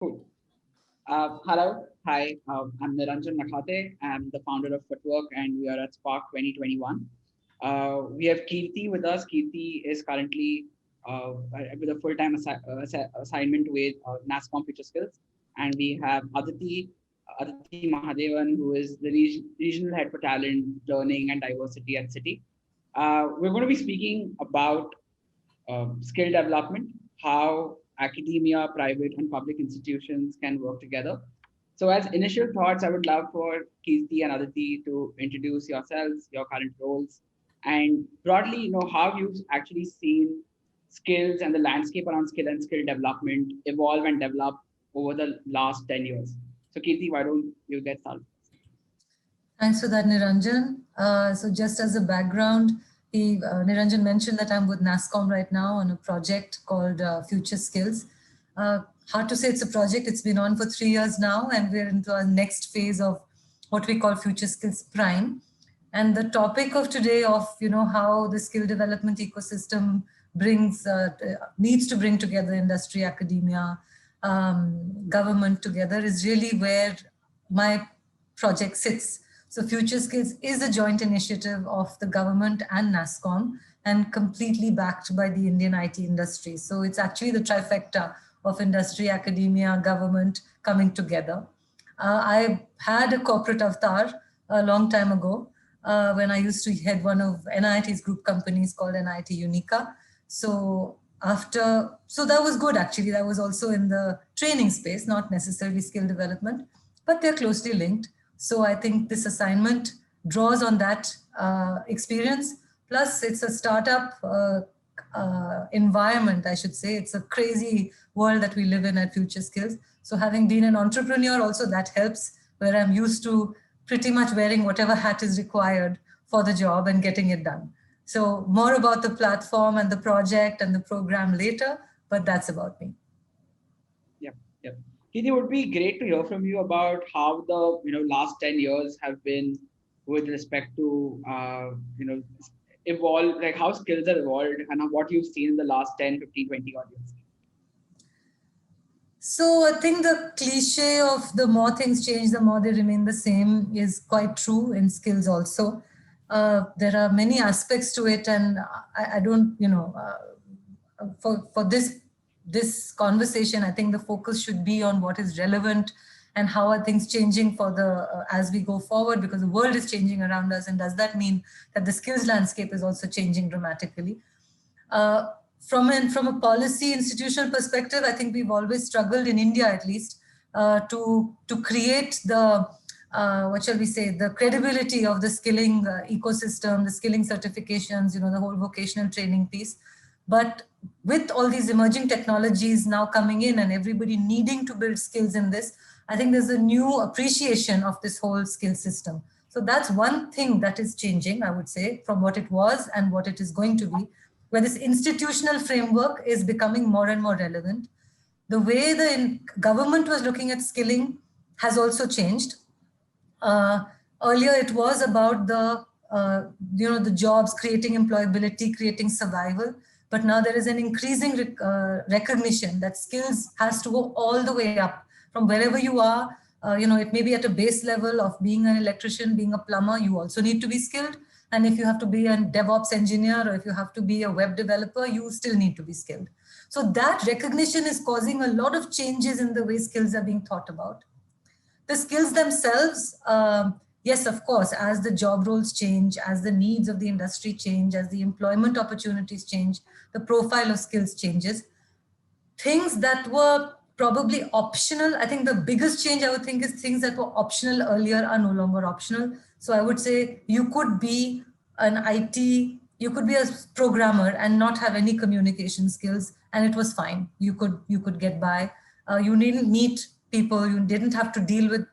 Cool. Hello. Hi. I'm Niranjan Nakhate. I'm the founder of Futwork, and we are at Spark 2021. We have Kirti with us. Kirti is currently with a full-time assignment with NASCOM FutureSkills, and we have Aditi Mahadevan, who is the regional head for talent, learning, and diversity at Citi. We're going to be speaking about skill development, how academia, private, and public institutions can work together. So, as initial thoughts, I would love for Kirti and Aditi to introduce yourselves, your current roles, and broadly, how you've actually seen skills and the landscape around skill and skill development evolve and develop over the last 10 years. So, Kirti, why don't you get started? Thanks for that, Niranjan. So just as a background, Niranjan mentioned that I'm with NASCOM right now on a project called FutureSkills. Hard to say it's a project. It's been on for 3 years now, and we're into our next phase of what we call FutureSkills Prime. And the topic of today of how the skill development ecosystem needs to bring together industry, academia, government together is really where my project sits. So FutureSkills is a joint initiative of the government and NASCOM and completely backed by the Indian IT industry. So it's actually the trifecta of industry, academia, government coming together. I had a corporate avatar a long time ago when I used to head one of NIT's group companies called NIT Unica. So that was good actually. That was also in the training space, not necessarily skill development, but they're closely linked. So I think this assignment draws on that experience. Plus, it's a startup environment, I should say. It's a crazy world that we live in at FutureSkills. So having been an entrepreneur also, that helps, where I'm used to pretty much wearing whatever hat is required for the job and getting it done. So more about the platform and the project and the program later, but that's about me. Yep. Kirti, it would be great to hear from you about how the last 10 years have been with respect to evolve, like how skills have evolved and what you've seen in the last 10, 15, 20 odd years. So I think the cliche of the more things change, the more they remain the same is quite true in skills also. There are many aspects to it, and I don't, for this conversation, I think the focus should be on what is relevant and how are things changing for as we go forward, because the world is changing around us. And does that mean that the skills landscape is also changing dramatically? From a policy institutional perspective, I think we've always struggled in India, at least, to create the, what shall we say, the credibility of the skilling ecosystem, the skilling certifications, the whole vocational training piece. But with all these emerging technologies now coming in and everybody needing to build skills in this, I think there's a new appreciation of this whole skill system. So that's one thing that is changing, I would say, from what it was and what it is going to be, where this institutional framework is becoming more and more relevant. The way the government was looking at skilling has also changed. Earlier, it was about the jobs, creating employability, creating survival. But now there is an increasing recognition that skills has to go all the way up from wherever you are. It may be at a base level of being an electrician, being a plumber, you also need to be skilled. And if you have to be a DevOps engineer or if you have to be a web developer, you still need to be skilled. So that recognition is causing a lot of changes in the way skills are being thought about. The skills themselves, yes, of course, as the job roles change, as the needs of the industry change, as the employment opportunities change, the profile of skills changes. Things that were probably optional, I think the biggest change I would think is things that were optional earlier are no longer optional. So I would say you could be an IT, you could be a programmer and not have any communication skills, and it was fine. You could get by. You didn't meet people, you didn't have to deal with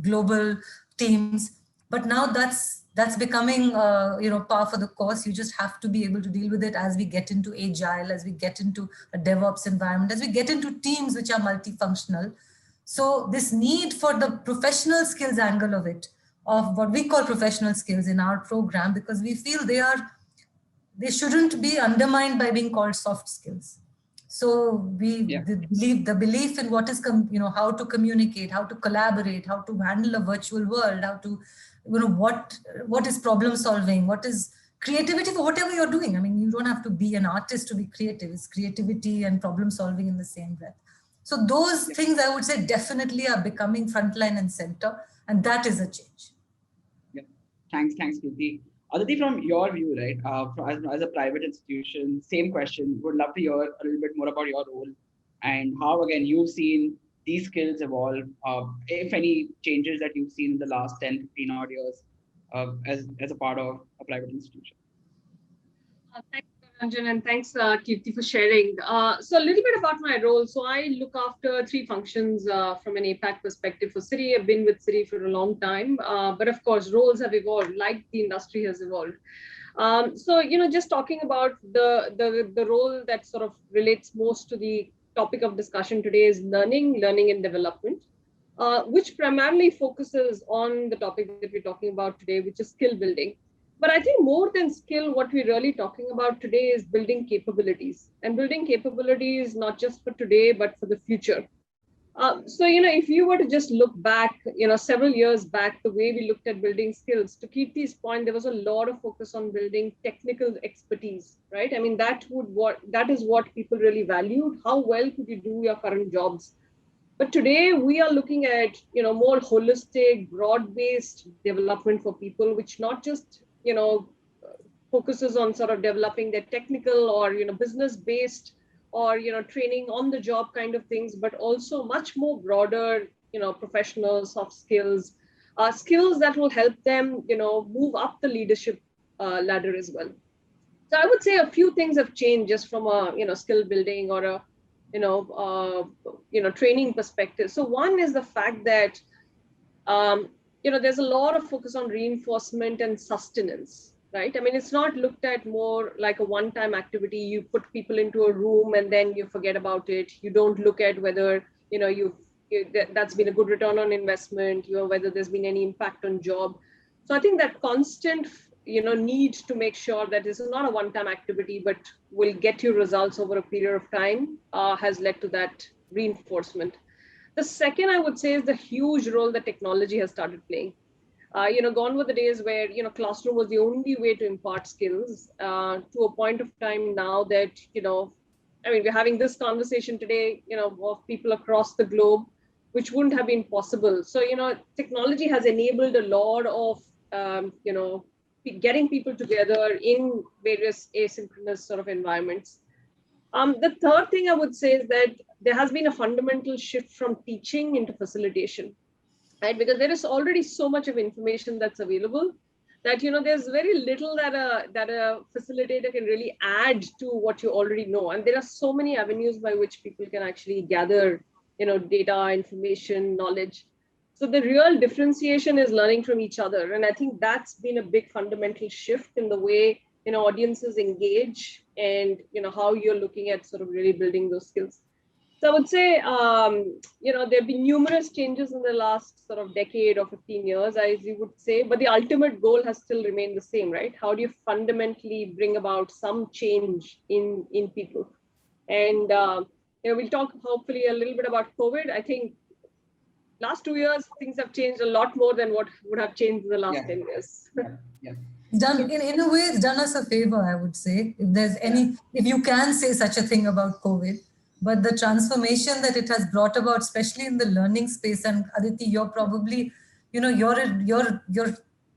global teams. But now that's becoming par for the course. You just have to be able to deal with it as we get into agile, as we get into a DevOps environment, as we get into teams which are multifunctional. So this need for the professional skills angle of it, of what we call professional skills in our program, because we feel they shouldn't be undermined by being called soft skills. So Yeah. the belief in what is, how to communicate, how to collaborate, how to handle a virtual world, how to, what is problem solving, what is creativity for whatever you're doing. I mean, you don't have to be an artist to be creative. It's creativity and problem solving in the same breath. So those Yeah. things I would say definitely are becoming frontline and center, and that is a change. Yeah. Thanks, Kirti. Aditi, from your view, right, as a private institution, same question. Would love to hear a little bit more about your role and how, again, you've seen these skills evolve, if any changes that you've seen in the last 10, 15 odd years as a part of a private institution. Thanks, Niranjan, and thanks, Kirti, for sharing. So a little bit about my role. So I look after three functions from an APAC perspective for Citi. I've been with Citi for a long time, but of course, roles have evolved like the industry has evolved. So, just talking about the role that sort of relates most to the topic of discussion today is learning and development, which primarily focuses on the topic that we're talking about today, which is skill building. But I think more than skill, what we're really talking about today is building capabilities, and building capabilities not just for today, but for the future. So, if you were to just look back, several years back, the way we looked at building skills, to Kirti's point, there was a lot of focus on building technical expertise, right? I mean, that is what people really valued. How well could you do your current jobs? But today we are looking at, more holistic, broad-based development for people, which not just, focuses on sort of developing their technical or, business-based or, training on the job kind of things, but also much more broader, professional soft skills, skills that will help them, move up the leadership ladder as well. So I would say a few things have changed just from a, skill building or a, training perspective. So one is the fact that, there's a lot of focus on reinforcement and sustenance, right? I mean, it's not looked at more like a one-time activity. You put people into a room and then you forget about it. You don't look at whether, that's been a good return on investment, whether there's been any impact on job. So I think that constant, need to make sure that this is not a one-time activity, but will get you results over a period of time has led to that reinforcement. The second, I would say, is the huge role that technology has started playing. Gone were the days where, classroom was the only way to impart skills to a point of time now that, we're having this conversation today, of people across the globe, which wouldn't have been possible. So, technology has enabled a lot of, getting people together in various asynchronous sort of environments. The third thing I would say is that there has been a fundamental shift from teaching into facilitation, right? Because there is already so much of information that's available that, there's very little that a facilitator can really add to what you already know. And there are so many avenues by which people can actually gather, data, information, knowledge. So the real differentiation is learning from each other. And I think that's been a big fundamental shift in the way, audiences engage and, how you're looking at sort of really building those skills. So I would say, there have been numerous changes in the last sort of decade or 15 years, as you would say, but the ultimate goal has still remained the same, right? How do you fundamentally bring about some change in people? And, we'll talk hopefully a little bit about COVID. I think last 2 years, things have changed a lot more than what would have changed in the last 10 years. Yeah. Done in a way, it's done us a favor, I would say, if you can say such a thing about COVID. But the transformation that it has brought about, especially in the learning space, and Aditi, you're probably, you're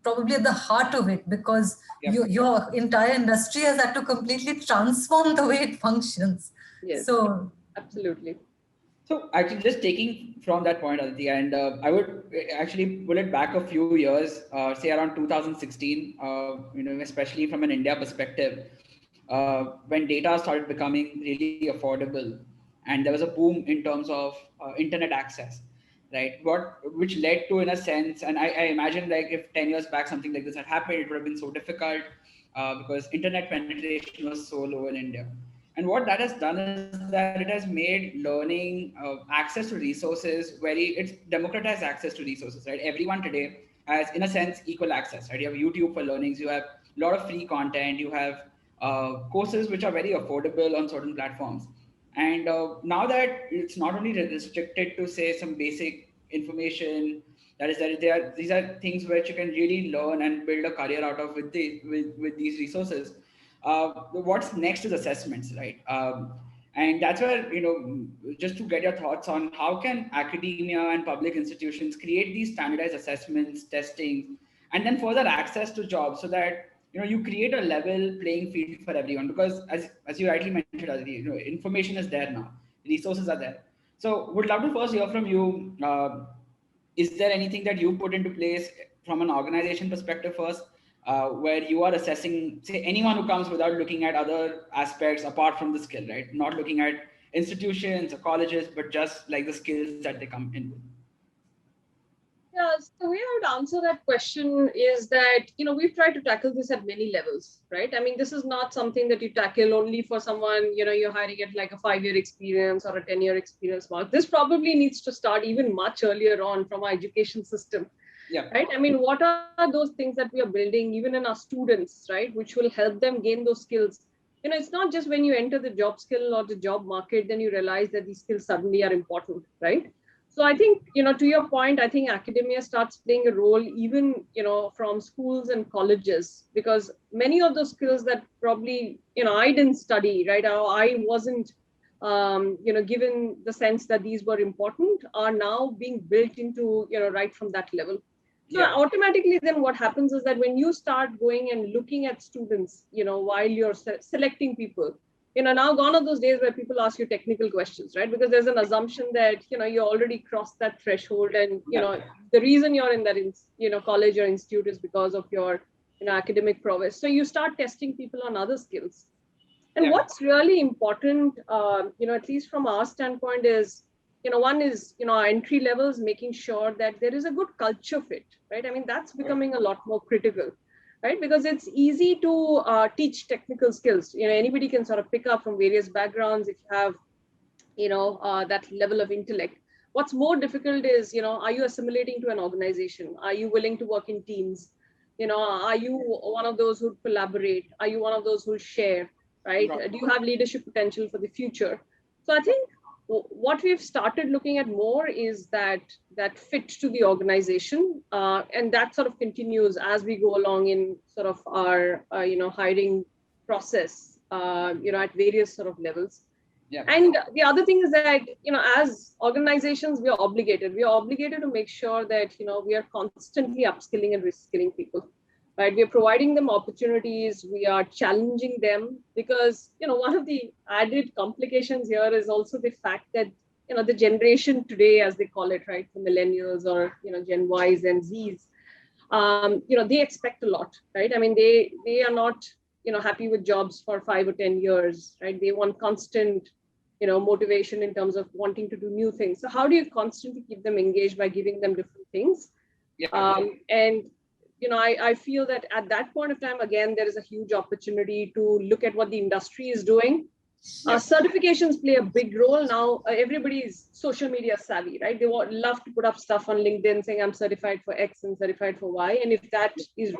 probably at the heart of it, because your entire industry has had to completely transform the way it functions. Yes, so absolutely. So actually, just taking from that point, Aditi, and I would actually pull it back a few years, say around 2016, especially from an India perspective, when data started becoming really affordable, and there was a boom in terms of internet access, right? Which led to, in a sense, and I imagine like if 10 years back something like this had happened, it would have been so difficult because internet penetration was so low in India. And what that has done is that it has made learning, access to resources it's democratized access to resources, right? Everyone today has, in a sense, equal access, right? You have YouTube for learnings, you have a lot of free content, you have courses which are very affordable on certain platforms. And now that it's not only restricted to say some basic information, these are things which you can really learn and build a career out of with these resources. What's next is assessments, right? And that's where, just to get your thoughts on how can academia and public institutions create these standardized assessments, testing, and then further access to jobs, so that you create a level playing field for everyone. Because as you rightly mentioned, Aditi, information is there now, resources are there. So would love to first hear from you. Is there anything that you put into place from an organization perspective first, where you are assessing, say, anyone who comes without looking at other aspects apart from the skill, right? Not looking at institutions or colleges, but just like the skills that they come in with. Yeah, so the way I would answer that question is that, we've tried to tackle this at many levels, right? I mean, this is not something that you tackle only for someone, you're hiring at like a 5-year experience or a 10-year experience mark. This probably needs to start even much earlier on from our education system. Yeah. Right. I mean, what are those things that we are building even in our students, right, which will help them gain those skills? It's not just when you enter the job skill or the job market, then you realize that these skills suddenly are important, right? So I think, to your point, I think academia starts playing a role even, from schools and colleges, because many of those skills that probably, I didn't study, right? I wasn't, given the sense that these were important, are now being built into, right from that level. So Yeah. automatically then what happens is that when you start going and looking at students, while you're selecting people, now gone are those days where people ask you technical questions, right? Because there's an assumption that, you already crossed that threshold, and, the reason you're in that, college or institute is because of your, academic prowess. So you start testing people on other skills. And what's really important, at least from our standpoint is, one is, our entry levels, making sure that there is a good culture fit, right? I mean, that's becoming a lot more critical, right? Because it's easy to teach technical skills. Anybody can sort of pick up from various backgrounds if you have, that level of intellect. What's more difficult is, are you assimilating to an organization? Are you willing to work in teams? Are you one of those who collaborate? Are you one of those who share, right? Do you have leadership potential for the future? So I think what we've started looking at more is that fit to the organization, and that sort of continues as we go along in sort of our hiring process, at various sort of levels. Yeah. And the other thing is that, as organizations, we are obligated to make sure that, we are constantly upskilling and reskilling people, right? We are providing them opportunities. We are challenging them, because, one of the added complications here is also the fact that, the generation today, as they call it, right, the millennials or, Gen Ys and Zs, they expect a lot, right? I mean, they are not, happy with jobs for 5 or 10 years, right? They want constant, motivation in terms of wanting to do new things. So how do you constantly keep them engaged by giving them different things? Yeah. And I feel that at that point of time, again, there is a huge opportunity to look at what the industry is doing. Certifications play a big role now. Everybody is social media savvy, right? They love to put up stuff on LinkedIn saying I'm certified for X and certified for Y. And if that is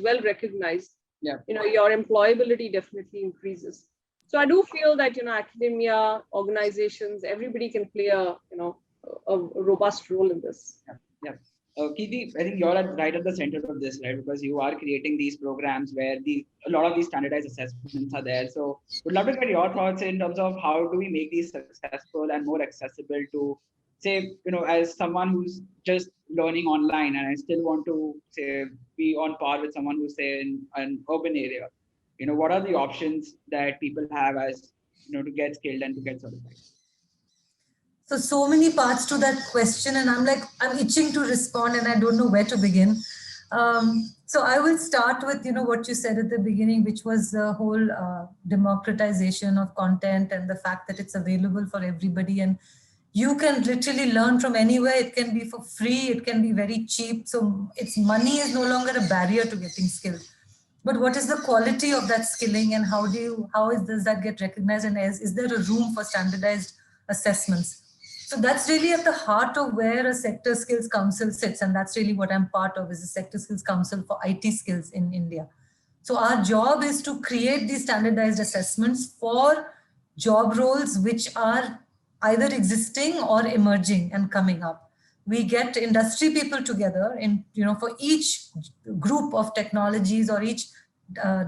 well recognized, your employability definitely increases. So I do feel that, academia, organizations, everybody can play a robust role in this. Yeah. Kirti, I think you're right at the center of this, right? Because you are creating these programs where a lot of these standardized assessments are there. So would love to get your thoughts in terms of how do we make these successful and more accessible to, say, as someone who's just learning online and I still want to, say, be on par with someone who's, say, in an urban area. What are the options that people have as, to get skilled and to get certified? So many parts to that question, and I'm itching to respond, and I don't know where to begin. So I will start with, what you said at the beginning, which was the whole democratization of content and the fact that it's available for everybody, and you can literally learn from anywhere. It can be for free, it can be very cheap. So money is no longer a barrier to getting skilled. But what is the quality of that skilling, and does that get recognized, and is there a room for standardized assessments? So that's really at the heart of where a sector skills council sits, and that's really what I'm part of, is the sector skills council for IT skills in India. So our job is to create these standardized assessments for job roles which are either existing or emerging and coming up. We get industry people together in, for each group of technologies or each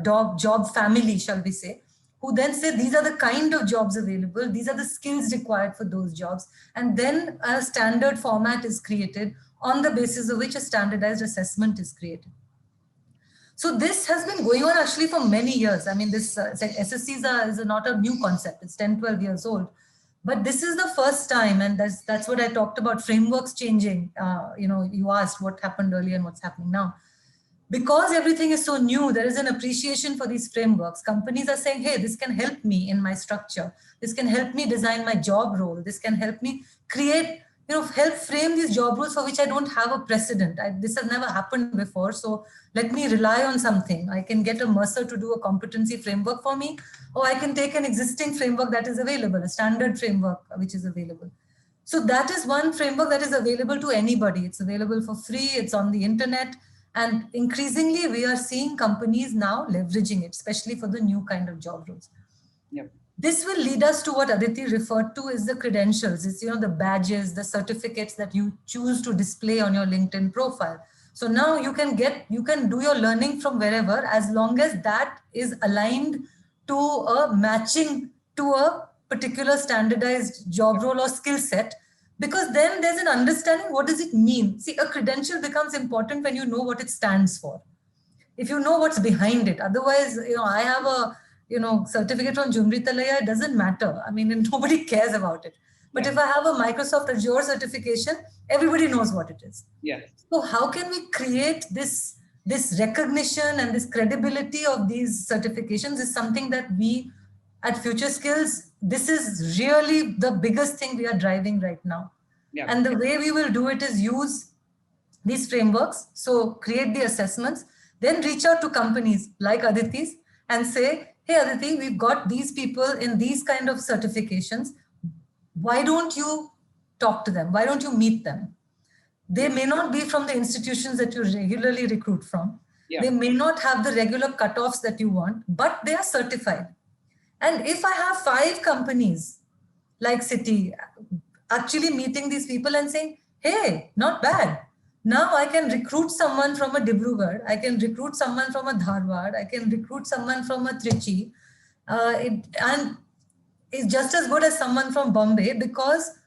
job family, shall we say, who then say these are the kind of jobs available, these are the skills required for those jobs, and then a standard format is created on the basis of which a standardized assessment is created. So this has been going on actually for many years. I mean, this SSCs is not a new concept. It's 10, 12 years old. But this is the first time, and that's what I talked about, frameworks changing. You asked what happened earlier and what's happening now. Because everything is so new, there is an appreciation for these frameworks. Companies are saying, hey, this can help me in my structure. This can help me design my job role. This can help me create, help frame these job roles for which I don't have a precedent. This has never happened before. So let me rely on something. I can get a Mercer to do a competency framework for me, or I can take an existing framework that is available, a standard framework which is available. So that is one framework that is available to anybody. It's available for free. It's on the internet. And increasingly, we are seeing companies now leveraging it, especially for the new kind of job roles. Yep. This will lead us to what Aditi referred to as the credentials. It's, the badges, the certificates that you choose to display on your LinkedIn profile. So now you can do your learning from wherever, as long as that is aligned to a matching to a particular standardized job role or skill set. Because then there's an understanding, what does it mean? See, a credential becomes important when you know what it stands for. If you know what's behind it. Otherwise, I have a, certificate from Jumritalaya, it doesn't matter. I mean, nobody cares about it. But if I have a Microsoft Azure certification, everybody knows what it is. Yeah. So how can we create this recognition and this credibility of these certifications is something that we at FutureSkills, this is really the biggest thing we are driving right now. Yeah. And the way we will do it is use these frameworks. So create the assessments, then reach out to companies like Aditi's and say, hey, Aditi, we've got these people in these kind of certifications. Why don't you talk to them? Why don't you meet them? They may not be from the institutions that you regularly recruit from. Yeah. They may not have the regular cutoffs that you want, but they are certified. And if I have 5 companies like Citi actually meeting these people and saying, hey, not bad. Now I can recruit someone from a Dibrugarh. I can recruit someone from a Dharwad. I can recruit someone from a Trichy. And it's just as good as someone from Bombay because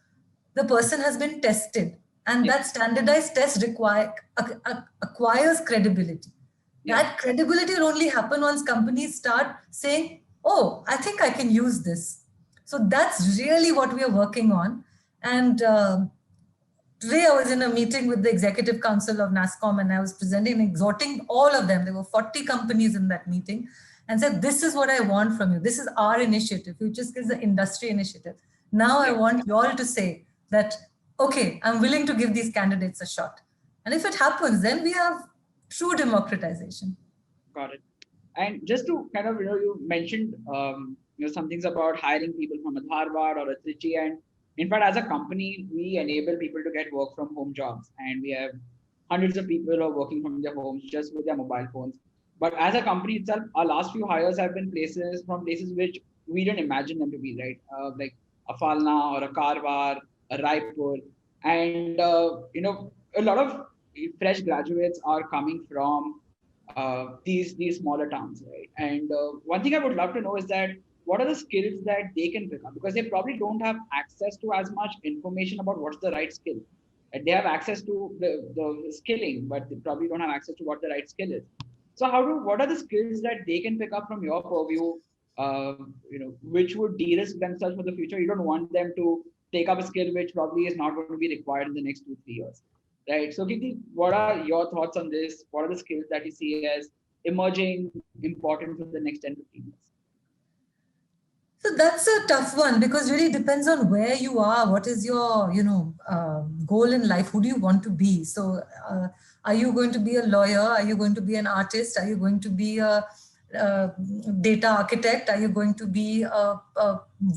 the person has been tested. And that standardized test acquires credibility. That credibility will only happen once companies start saying, oh, I think I can use this. So that's really what we are working on. And today I was in a meeting with the Executive Council of NASSCOM and I was presenting and exhorting all of them. There were 40 companies in that meeting and said, this is what I want from you. This is our initiative. FutureSkills is the industry initiative. Now I want you all to say that, okay, I'm willing to give these candidates a shot. And if it happens, then we have true democratization. Got it. And just to kind of, you mentioned, some things about hiring people from a Dharwad or a Trichy. And in fact, as a company, we enable people to get work from home jobs. And we have hundreds of people who are working from their homes just with their mobile phones. But as a company itself, our last few hires have been from places which we didn't imagine them to be, right? Like a Falna or a Karwar, a Raipur. And, a lot of fresh graduates are coming from these smaller towns, right? And one thing I would love to know is that what are the skills that they can pick up? Because they probably don't have access to as much information about what's the right skill. And they have access to the skilling, but they probably don't have access to what the right skill is. So what are the skills that they can pick up from your purview, which would de-risk themselves for the future? You don't want them to take up a skill which probably is not going to be required in the next 2-3 years. Right. So, Kirti, what are your thoughts on this? What are the skills that you see as emerging important for the next 10-15 years? So that's a tough one because it really depends on where you are. What is your, goal in life? Who do you want to be? So, are you going to be a lawyer? Are you going to be an artist? Are you going to be a data architect? Are you going to be a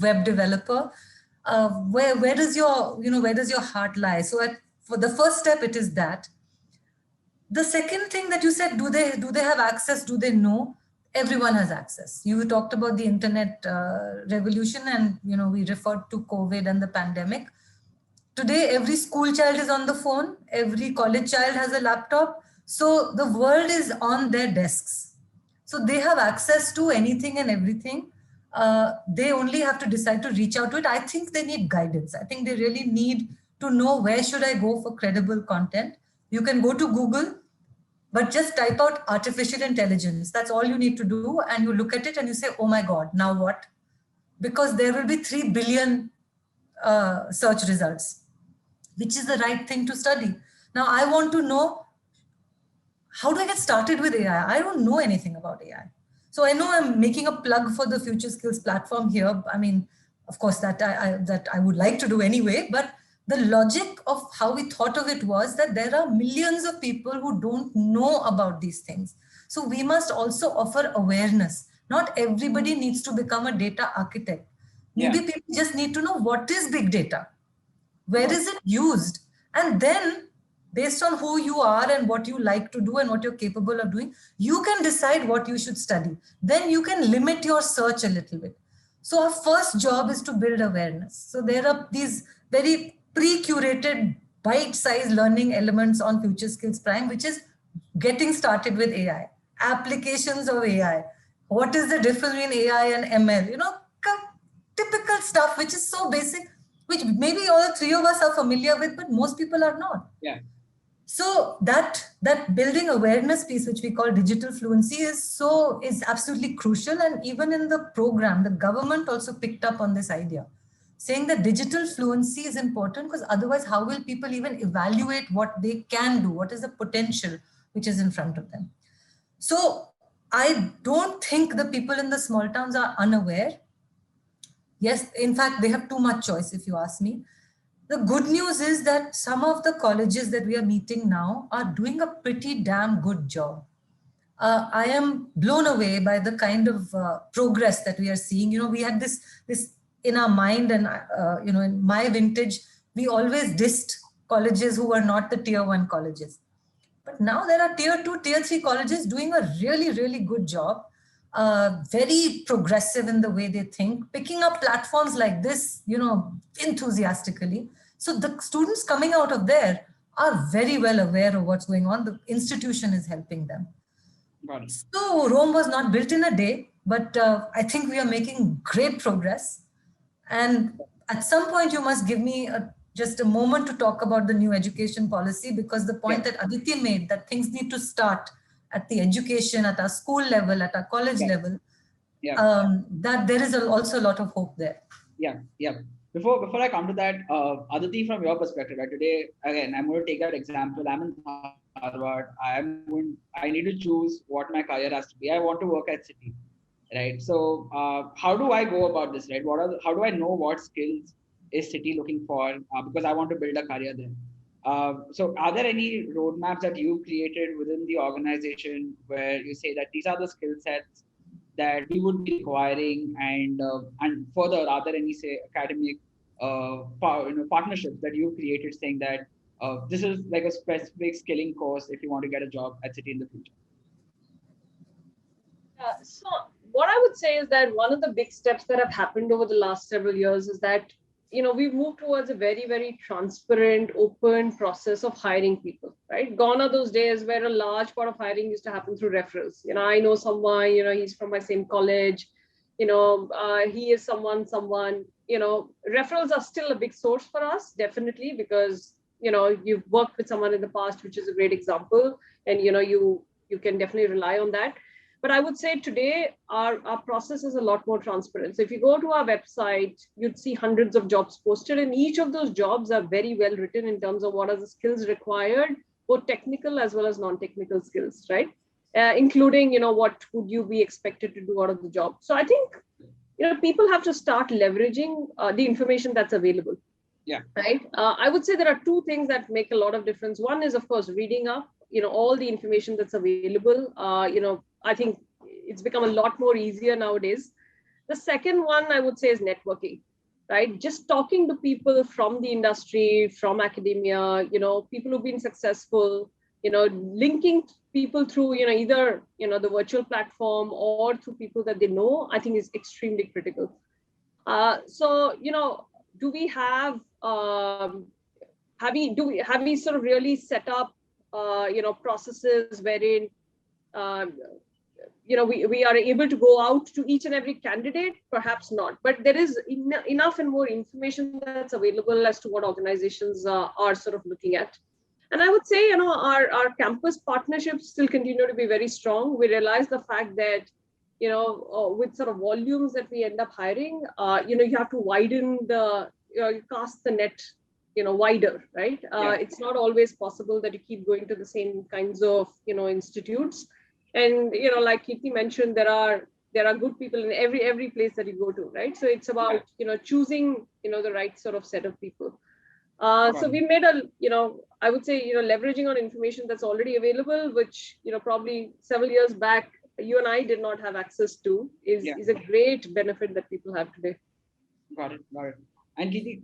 web developer? Where does your heart lie? So, for the first step, it is that. The second thing that you said, do they have access? Do they know? everyone has access. You talked about the internet revolution, and we referred to COVID and the pandemic. Today, every school child is on the phone, every college child has a laptop. So the world is on their desks. So they have access to anything and everything. They only have to decide to reach out to it. I think they need guidance. I think they really need to know, where should I go for credible content. You can go to Google, but just type out artificial intelligence. That's all you need to do. And you look at it and you say, oh my God, now what? Because there will be 3 billion search results, which is the right thing to study. Now, I want to know, how do I get started with AI? I don't know anything about AI. So I know I'm making a plug for the FutureSkills platform here. I mean, of course, that I would like to do anyway, but the logic of how we thought of it was that there are millions of people who don't know about these things. So we must also offer awareness. Not everybody needs to become a data architect. Maybe people just need to know, what is big data? Where is it used? And then, based on who you are and what you like to do and what you're capable of doing, you can decide what you should study. Then you can limit your search a little bit. So our first job is to build awareness. So there are these very pre-curated, bite-sized learning elements on FutureSkills Prime, which is getting started with AI, applications of AI. What is the difference between AI and ML? Typical stuff, which is so basic, which maybe all the three of us are familiar with, but most people are not. Yeah. So that building awareness piece, which we call digital fluency, is absolutely crucial. And even in the program, the government also picked up on this idea, saying that digital fluency is important, because otherwise, how will people even evaluate what they can do? What is the potential which is in front of them? So I don't think the people in the small towns are unaware. Yes, in fact, they have too much choice, if you ask me. The good news is that some of the colleges that we are meeting now are doing a pretty damn good job. I am blown away by the kind of progress that we are seeing. We had this in our mind, and in my vintage, we always dissed colleges who were not the tier 1 colleges. But now there are tier 2, tier 3 colleges doing a really, really good job. Very progressive in the way they think, picking up platforms like this, enthusiastically. So the students coming out of there are very well aware of what's going on. The institution is helping them. Got it. So Rome was not built in a day, but I think we are making great progress. And at some point, you must give me just a moment to talk about the new education policy, because the point that Aditi made, that things need to start at the education, at our school level, at our college level, that there is also a lot of hope there. Yeah. Before I come to that, Aditi, from your perspective, right, today, again, I'm going to take that example. I'm in Harvard. I need to choose what my career has to be. I want to work at Citi, right? So how do I go about this, right? How do I know what skills is Citi looking for? Because I want to build a career there. So are there any roadmaps that you created within the organization where you say that these are the skill sets that we would be requiring, and further, are there any, say, academic partnerships that you created, saying that this is like a specific skilling course if you want to get a job at Citi in the future? So what I would say is that one of the big steps that have happened over the last several years is that we've moved towards a very, very transparent, open process of hiring people, right? Gone are those days where a large part of hiring used to happen through referrals. I know someone, he's from my same college, he is someone, referrals are still a big source for us, definitely, because, you've worked with someone in the past, which is a great example. And, you can definitely rely on that. But I would say today, our process is a lot more transparent. So if you go to our website, you'd see hundreds of jobs posted, and each of those jobs are very well written in terms of what are the skills required, both technical as well as non-technical skills, right? Including, what would you be expected to do out of the job. So I think, people have to start leveraging the information that's available. Yeah. Right. I would say there are two things that make a lot of difference. One is, of course, reading up, all the information that's available. I think it's become a lot more easier nowadays. The second one I would say is networking, right? Just talking to people from the industry, from academia, people who've been successful, linking people through, either, the virtual platform or through people that they know, I think is extremely critical. So, do we have, have we sort of really set up, processes wherein, we are able to go out to each and every candidate? Perhaps not, but there is enough and more information that's available as to what organizations are sort of looking at. And I would say, our campus partnerships still continue to be very strong. We realize the fact that, with sort of volumes that we end up hiring, you have to widen you cast the net, wider, right? It's not always possible that you keep going to the same kinds of, institutes. And, like Kirti mentioned, there are good people in every place that you go to, right? So it's about, choosing, the right sort of set of people. So we made I would say, leveraging on information that's already available, which, probably several years back, you and I did not have access to, is a great benefit that people have today. Got it. And Kirti,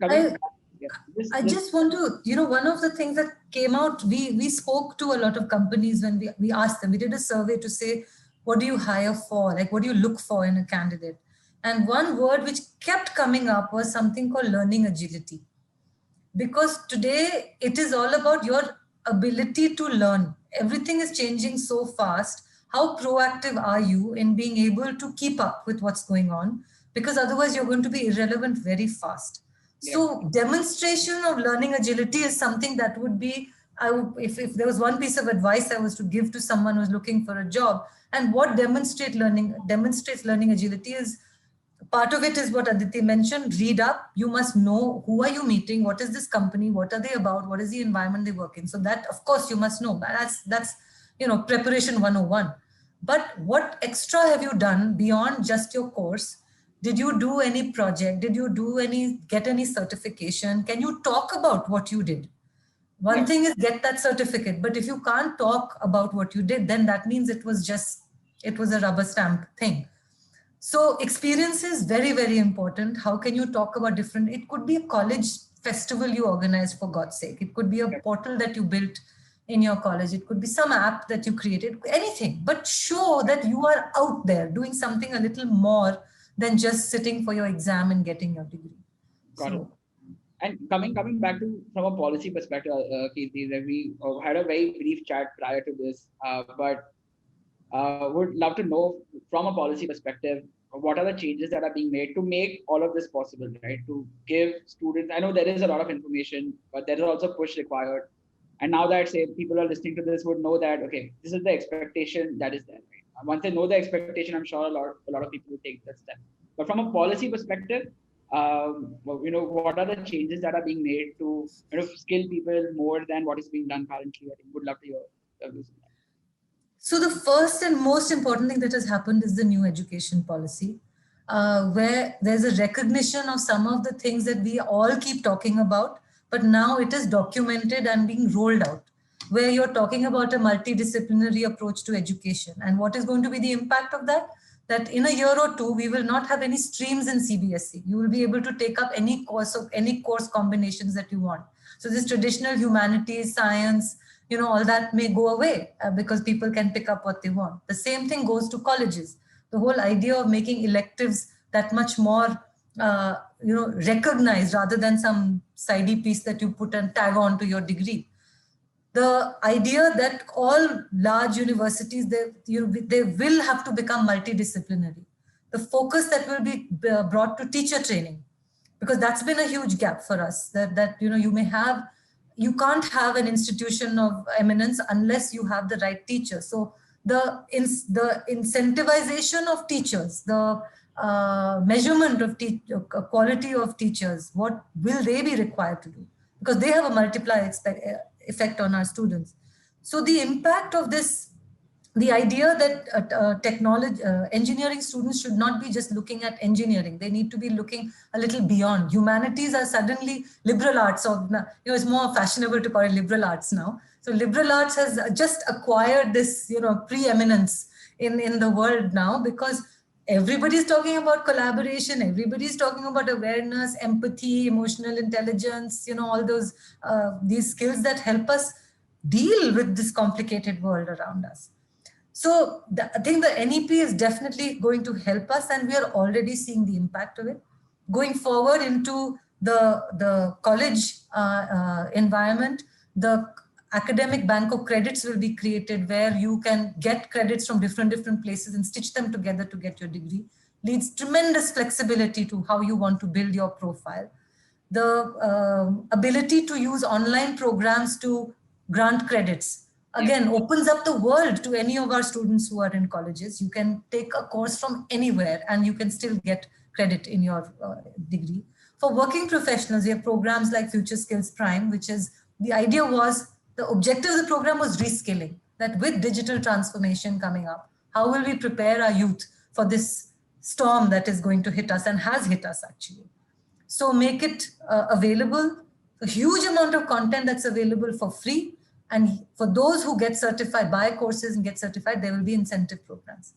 I just want to, one of the things that came out, we spoke to a lot of companies when we asked them, we did a survey to say, what do you hire for? Like, what do you look for in a candidate? And one word which kept coming up was something called learning agility. Because today it is all about your ability to learn. Everything is changing so fast. How proactive are you in being able to keep up with what's going on? Because otherwise you're going to be irrelevant very fast. So demonstration of learning agility is something that would be, if there was one piece of advice I was to give to someone who's looking for a job, and what demonstrates learning agility is, part of it is what Aditi mentioned, read up. You must know, who are you meeting? What is this company? What are they about? What is the environment they work in? So that, of course, you must know. That's preparation 101. But what extra have you done beyond just your course? Did you do any project? Did you get any certification? Can you talk about what you did? One thing is get that certificate, but if you can't talk about what you did, then that means it was a rubber stamp thing. So experience is very, very important. How can you talk about it could be a college festival you organized, for God's sake. It could be a portal that you built in your college. It could be some app that you created, anything, but show that you are out there doing something a little more than just sitting for your exam and getting your degree. Got it. And coming back to from a policy perspective, Kirti, that we had a very brief chat prior to this, but would love to know from a policy perspective, what are the changes that are being made to make all of this possible, right? To give students, I know there is a lot of information, but there is also push required. And now that, say, people are listening to this would know that, okay, this is the expectation that is there, right? Once they know the expectation, I'm sure a lot of people will take that step. But from a policy perspective, what are the changes that are being made to skill people more than what is being done currently? I think would love to hear your views on that. So the first and most important thing that has happened is the new education policy, where there's a recognition of some of the things that we all keep talking about, but now it is documented and being rolled out, where you're talking about a multidisciplinary approach to education. And what is going to be the impact of that? That in a year or two, we will not have any streams in CBSE. You will be able to take up any course combinations that you want. So this traditional humanities, science, all that may go away because people can pick up what they want. The same thing goes to colleges. The whole idea of making electives that much more, recognized rather than some sidey piece that you put and tag on to your degree. The idea that all large universities, they will have to become multidisciplinary. The focus that will be brought to teacher training, because that's been a huge gap for us. You can't have an institution of eminence unless you have the right teacher. So the incentivization of teachers, the measurement of quality of teachers, what will they be required to do? Because they have a multiplier effect on our students. So the impact of this, the idea that engineering students should not be just looking at engineering. They need to be looking a little beyond. Humanities are suddenly liberal arts, or it's more fashionable to call it liberal arts now. So liberal arts has just acquired this preeminence in the world now, because everybody's talking about collaboration, everybody's talking about awareness, empathy, emotional intelligence, all those these skills that help us deal with this complicated world around us. So I think the NEP is definitely going to help us, and we are already seeing the impact of it. Going forward into the college environment, the academic bank of credits will be created where you can get credits from different places and stitch them together to get your degree. Leads tremendous flexibility to how you want to build your profile. The ability to use online programs to grant credits again opens up the world to any of our students who are in colleges. You can take a course from anywhere and you can still get credit in your degree. For working professionals, we have programs like FutureSkills Prime, which is, the idea was, the objective of the program was reskilling, that with digital transformation coming up, how will we prepare our youth for this storm that is going to hit us and has hit us actually. So make it available, a huge amount of content that's available for free. And for those who get certified, buy courses and get certified, there will be incentive programs.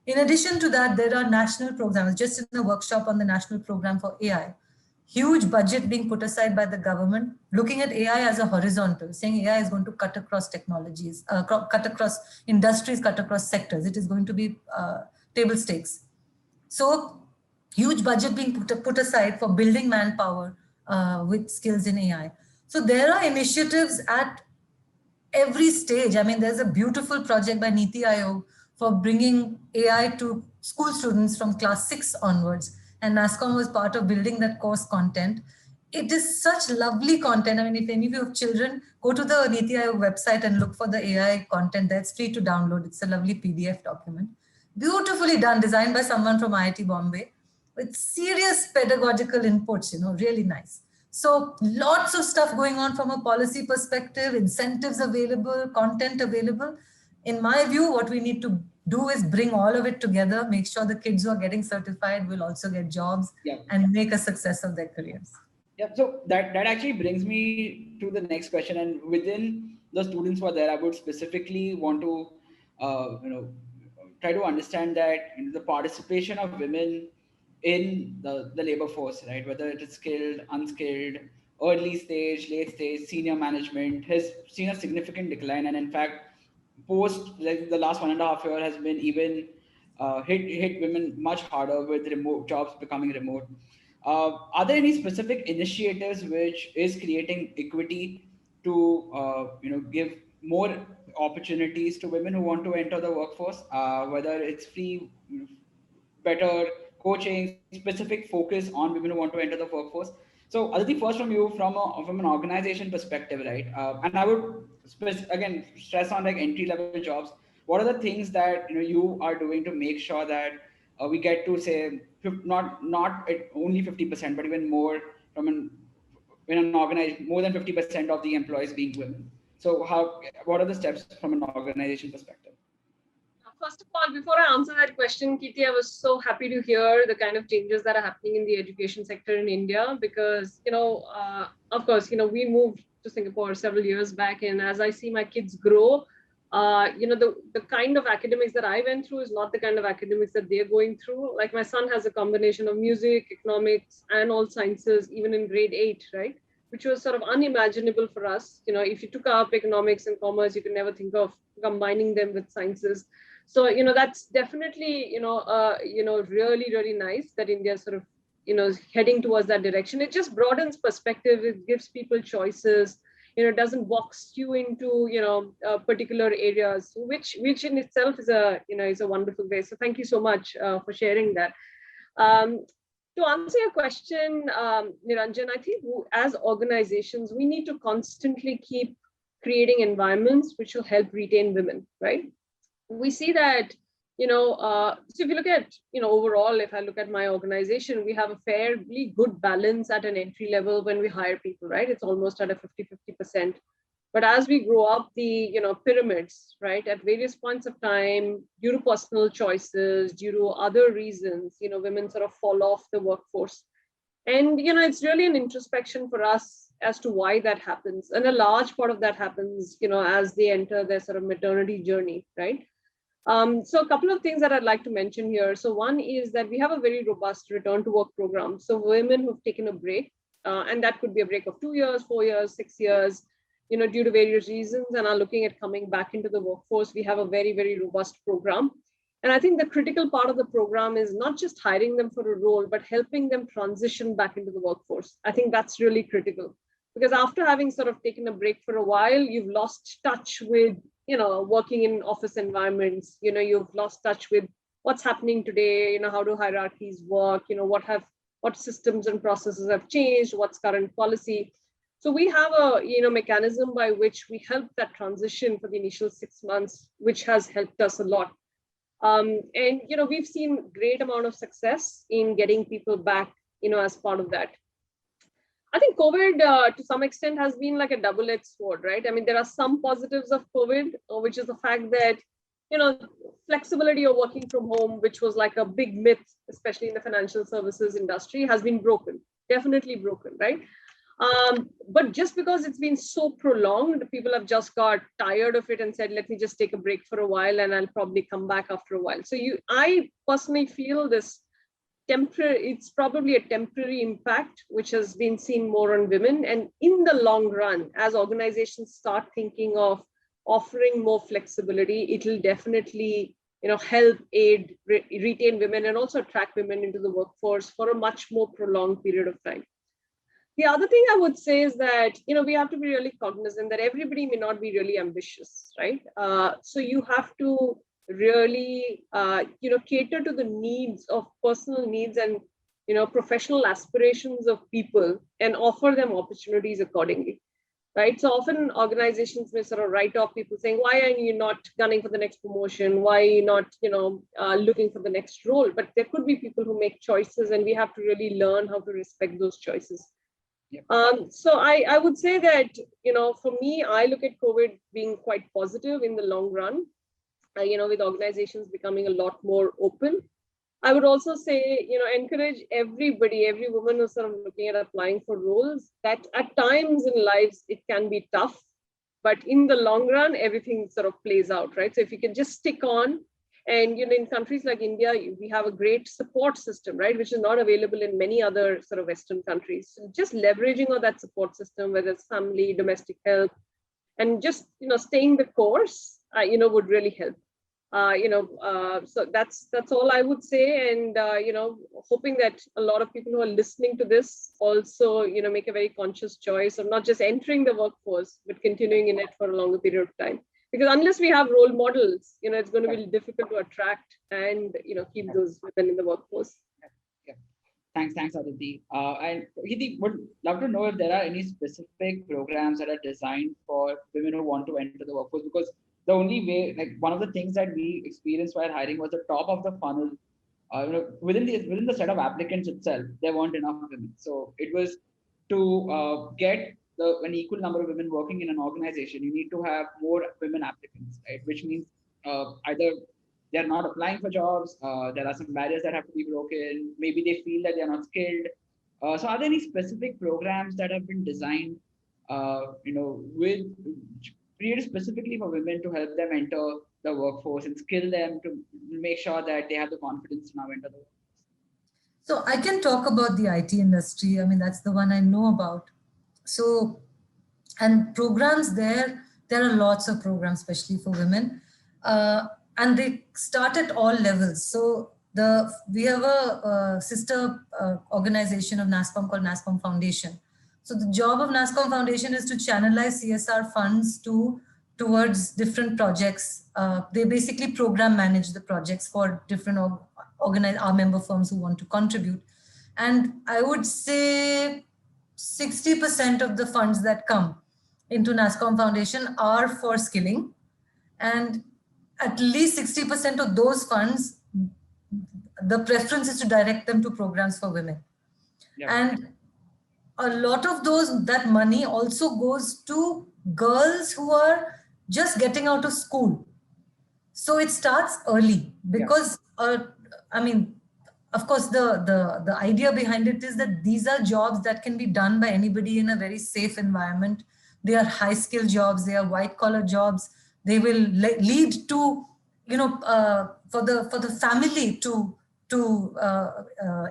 In addition to that, there are national programs. Just in a workshop on the national program for AI, huge budget being put aside by the government, looking at AI as a horizontal, saying AI is going to cut across technologies, cut across industries, cut across sectors. It is going to be table stakes. So huge budget being put aside for building manpower with skills in AI. So there are initiatives at every stage. I mean, there's a beautiful project by Niti Aayog for bringing AI to school students from class 6 onwards. And NASCOM was part of building that course content. It is such lovely content. I mean, if any of you have children, go to the Niti Aayog website and look for the AI content. That's free to download. It's a lovely PDF document. Beautifully done, designed by someone from IIT Bombay with serious pedagogical inputs, really nice. So lots of stuff going on from a policy perspective, incentives available, content available. In my view, what we need to do is bring all of it together, make sure the kids who are getting certified will also get jobs and make a success of their careers. Yeah, so that actually brings me to the next question. And within the students who are there, I would specifically want to, try to understand that the participation of women in the labor force, right? Whether it is skilled, unskilled, early stage, late stage, senior management has seen a significant decline. And in fact, post like the last 1.5 years has been even hit women much harder with remote jobs becoming remote. Are there any specific initiatives which is creating equity to give more opportunities to women who want to enter the workforce, whether it's free, better coaching, specific focus on women who want to enter the workforce? So Aditi, first from you, from an organization perspective, right? And I would again stress on like entry level jobs. What are the things that you are doing to make sure that we get to say not at only 50%, but even more from in an organization, more than 50% of the employees being women? So what are the steps from an organization perspective? First of all, before I answer that question, Kirti, I was so happy to hear the kind of changes that are happening in the education sector in India, because, of course, we moved to Singapore several years back. And as I see my kids grow, the kind of academics that I went through is not the kind of academics that they're going through. Like my son has a combination of music, economics, and all sciences, even in grade 8, right? Which was sort of unimaginable for us. If you took up economics and commerce, you could never think of combining them with sciences. So, that's definitely, really, really nice that India is sort of, heading towards that direction. It just broadens perspective. It gives people choices. It doesn't box you into, particular areas, which in itself is a wonderful way. So thank you so much for sharing that. To answer your question, Niranjan, I think as organizations, we need to constantly keep creating environments which will help retain women, right? We see that, so if you look at, overall, if I look at my organization, we have a fairly good balance at an entry level when we hire people, right? It's almost at a 50-50%. But as we grow up the, pyramids, right, at various points of time, due to personal choices, due to other reasons, women sort of fall off the workforce. And, it's really an introspection for us as to why that happens. And a large part of that happens, as they enter their sort of maternity journey, right? So a couple of things that I'd like to mention here. So one is that we have a very robust return to work program. So women who've taken a break, and that could be a break of 2 years, 4 years, 6 years, due to various reasons and are looking at coming back into the workforce, we have a very, very robust program. And I think the critical part of the program is not just hiring them for a role, but helping them transition back into the workforce. I think that's really critical, because after having sort of taken a break for a while, you've lost touch with, working in office environments, you've lost touch with what's happening today, how do hierarchies work, what systems and processes have changed, what's current policy. So we have a mechanism by which we help that transition for the initial 6 months, which has helped us a lot. And we've seen great amount of success in getting people back, as part of that. I think COVID to some extent has been like a double-edged sword, right? I mean, there are some positives of COVID, which is the fact that flexibility of working from home, which was like a big myth, especially in the financial services industry, has been broken, definitely broken, right? But just because it's been so prolonged, people have just got tired of it and said, let me just take a break for a while and I'll probably come back after a while. So I personally feel this it's probably a temporary impact, which has been seen more on women. And in the long run, as organizations start thinking of offering more flexibility, it'll definitely help aid retain women and also attract women into the workforce for a much more prolonged period of time. The other thing I would say is that we have to be really cognizant that everybody may not be really ambitious, right? So you have to really cater to the needs of personal needs and professional aspirations of people and offer them opportunities accordingly. Right. So often organizations may sort of write off people saying, why are you not gunning for the next promotion? Why are you not, looking for the next role? But there could be people who make choices and we have to really learn how to respect those choices. Yep. So I would say that, for me, I look at COVID being quite positive in the long run, with organizations becoming a lot more open. I would also say, encourage everybody, every woman who's sort of looking at applying for roles, that at times in lives, it can be tough, but in the long run, everything sort of plays out, right? So if you can just stick on, and, in countries like India, we have a great support system, right? Which is not available in many other sort of Western countries. So just leveraging on that support system, whether it's family, domestic help, and just, staying the course, would really help. So that's all I would say. And, hoping that a lot of people who are listening to this also, make a very conscious choice of not just entering the workforce, but continuing in it for a longer period of time. Because unless we have role models, it's going to be difficult to attract and, keep those women in the workforce. Yeah. Thanks, Aditi. And Kirti, would love to know if there are any specific programs that are designed for women who want to enter the workforce, because the only way, like one of the things that we experienced while hiring was the top of the funnel. Within the set of applicants itself, there weren't enough women. So it was to get an equal number of women working in an organization, you need to have more women applicants, right? Which means either they're not applying for jobs, there are some barriers that have to be broken, maybe they feel that they're not skilled. So are there any specific programs that have been designed, created specifically for women to help them enter the workforce and skill them to make sure that they have the confidence to now enter the workforce? So I can talk about the IT industry. I mean, that's the one I know about. So, and programs there are lots of programs, especially for women, and they start at all levels. So we have a sister organization of NASSCOM called NASSCOM Foundation. So the job of NASSCOM Foundation is to channelize CSR funds towards different projects. They basically program manage the projects for different our member firms who want to contribute. And I would say 60% of the funds that come into NASSCOM Foundation are for skilling. And at least 60% of those funds, the preference is to direct them to programs for women. Yep. And a lot of that money also goes to girls who are just getting out of school. So it starts early because, of course, the idea behind it is that these are jobs that can be done by anybody in a very safe environment. They are high skill jobs. They are white collar jobs. They will lead to, for the family to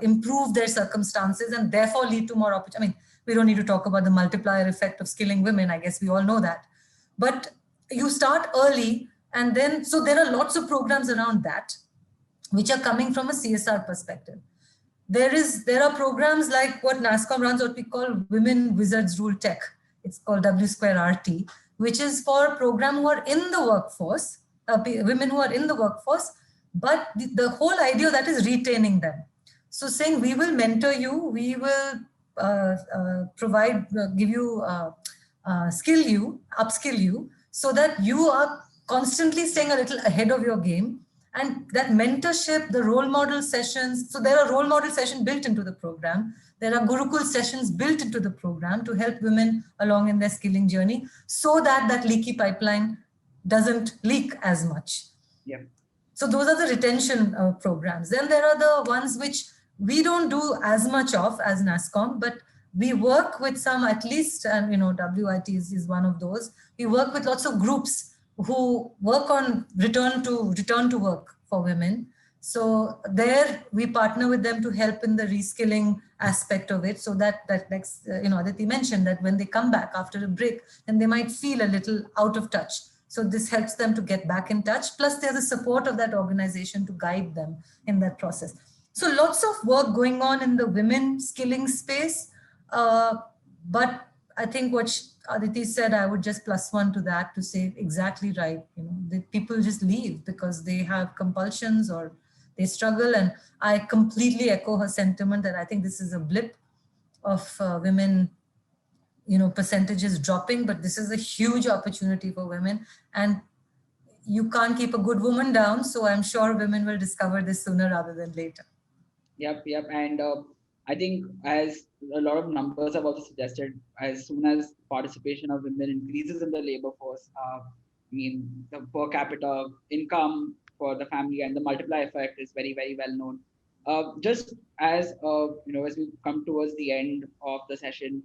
improve their circumstances and therefore lead to more opportunity. I mean, We don't need to talk about the multiplier effect of skilling women. I guess we all know that. But you start early, and then, so there are lots of programs around that, which are coming from a CSR perspective. There are programs like what NASSCOM runs, what we call Women Wizards Rule Tech. It's called W2RT, which is for a program who are in the workforce, women who are in the workforce, but the whole idea of that is retaining them. So saying, we will mentor you, we will provide, give you, skill you, upskill you, so that you are constantly staying a little ahead of your game. And that mentorship, the role model sessions, so there are role model sessions built into the program. There are Gurukul sessions built into the program to help women along in their skilling journey, so that that leaky pipeline doesn't leak as much. Yeah. So those are the retention programs. Then there are the ones which we don't do as much of as NASSCOM, but we work with some, at least, and WiT is one of those. We work with lots of groups who work on return to work for women. So there we partner with them to help in the reskilling aspect of it, so that next, Aditi mentioned that when they come back after a break, then they might feel a little out of touch. So this helps them to get back in touch. Plus there's the support of that organization to guide them in that process. So lots of work going on in the women skilling space. But I think what Aditi said, I would just plus one to that to say exactly right. The people just leave because they have compulsions or they struggle. And I completely echo her sentiment that I think this is a blip of women, percentages dropping, but this is a huge opportunity for women, and you can't keep a good woman down. So I'm sure women will discover this sooner rather than later. Yep. And I think, as a lot of numbers have also suggested, as soon as participation of women increases in the labor force, the per capita income for the family and the multiplier effect is very, very well known. Just as as we come towards the end of the session,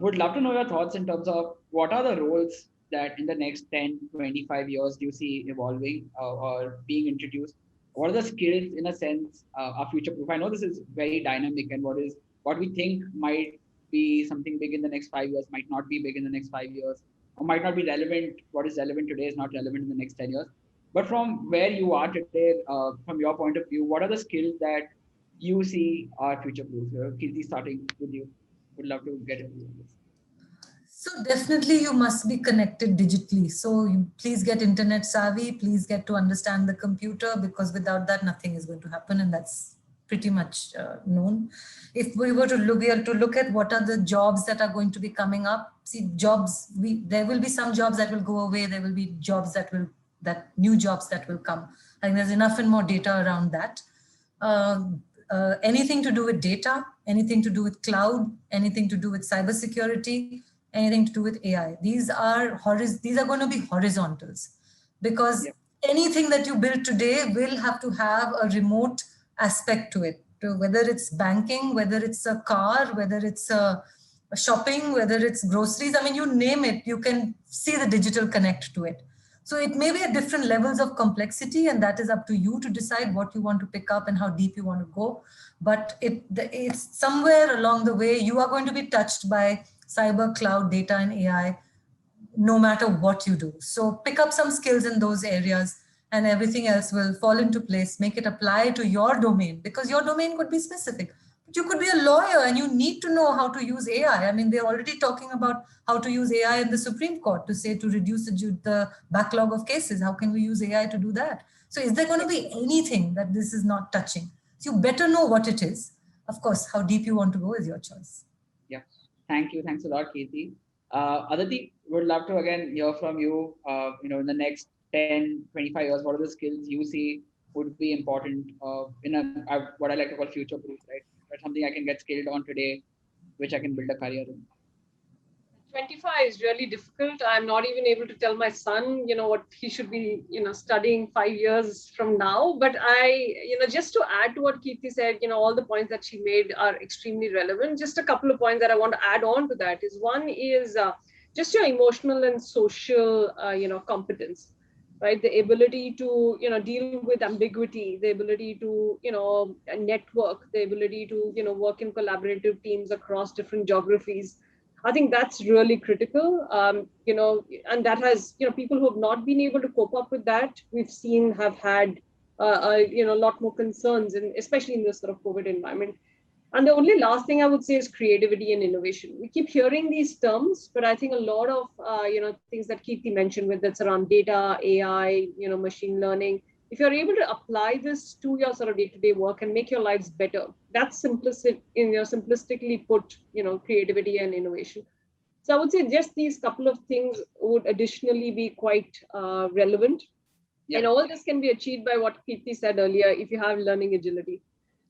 would love to know your thoughts in terms of what are the roles that in the next 10, 25 years do you see evolving or being introduced? What are the skills, in a sense, are future-proof? I know this is very dynamic, and what we think might be something big in the next 5 years might not be big in the next 5 years, or might not be relevant. What is relevant today is not relevant in the next 10 years. But from where you are today, from your point of view, what are the skills that you see are future-proof? Kirti, starting with you, would love to get into this. So definitely you must be connected digitally. So please get internet savvy, please get to understand the computer, because without that, nothing is going to happen. And that's pretty much known. If we were to look at what are the jobs that are going to be coming up, see, there will be some jobs that will go away. There will be jobs new jobs that will come. I think there's enough and more data around that. Anything to do with data, anything to do with cloud, anything to do with cybersecurity, anything to do with AI. These are going to be horizontals, because anything that you build today will have to have a remote aspect to it. Whether it's banking, whether it's a car, whether it's a shopping, whether it's groceries, you name it, you can see the digital connect to it. So it may be at different levels of complexity, and that is up to you to decide what you want to pick up and how deep you want to go. But it's somewhere along the way, you are going to be touched by cyber, cloud, data, and AI, no matter what you do. So pick up some skills in those areas, and everything else will fall into place. Make it apply to your domain, because your domain could be specific. But you could be a lawyer and you need to know how to use AI. They're already talking about how to use AI in the Supreme Court to reduce the backlog of cases. How can we use AI to do that? So is there going to be anything that this is not touching? So you better know what it is. Of course, how deep you want to go is your choice. Yeah. Thank you. Thanks a lot, Kirti. Aditi, would love to again hear from you. In the next 10, 25 years, what are the skills you see would be important in what I like to call future proof, right? Something I can get skilled on today, which I can build a career in. 25 is really difficult. I'm not even able to tell my son, what he should be, studying 5 years from now. But just to add to what Kirti said, all the points that she made are extremely relevant. Just a couple of points that I want to add on to that is, one is just your emotional and social, competence, right? The ability to, deal with ambiguity, the ability to, network, the ability to, work in collaborative teams across different geographies. I think that's really critical, and that has, people who have not been able to cope up with that, we've seen have had, a lot more concerns, especially in this sort of COVID environment. And the only last thing I would say is creativity and innovation. We keep hearing these terms, but I think a lot of things that Kirti mentioned, with that's around data, AI, machine learning. If you're able to apply this to your sort of day-to-day work and make your lives better, that's simplistically put, creativity and innovation. So I would say just these couple of things would additionally be quite relevant. Yeah. And all this can be achieved by what Kirti said earlier, if you have learning agility.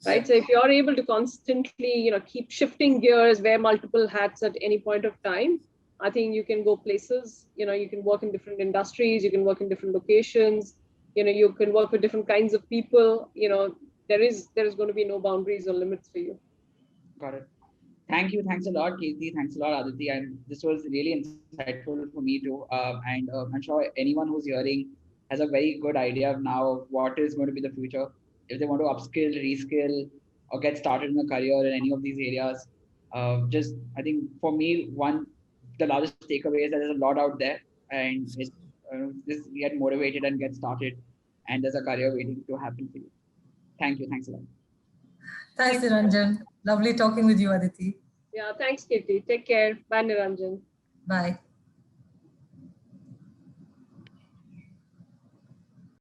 Right. So if you're able to constantly, keep shifting gears, wear multiple hats at any point of time, I think you can go places, you can work in different industries, you can work in different locations, you can work with different kinds of people, there is going to be no boundaries or limits for you. Got it. Thank you. Thanks a lot, Kirti. Thanks a lot, Aditi. And this was really insightful for me too. I'm sure anyone who's hearing has a very good idea of now what is going to be the future. If they want to upskill, reskill, or get started in a career in any of these areas, I think for me, the largest takeaway is that there's a lot out there, and just get motivated and get started, and there's a career waiting to happen for you. Thank you. Thanks a lot. Thanks, Niranjan. Lovely talking with you, Aditi. Yeah, thanks, Kirti. Take care. Bye, Niranjan. Bye.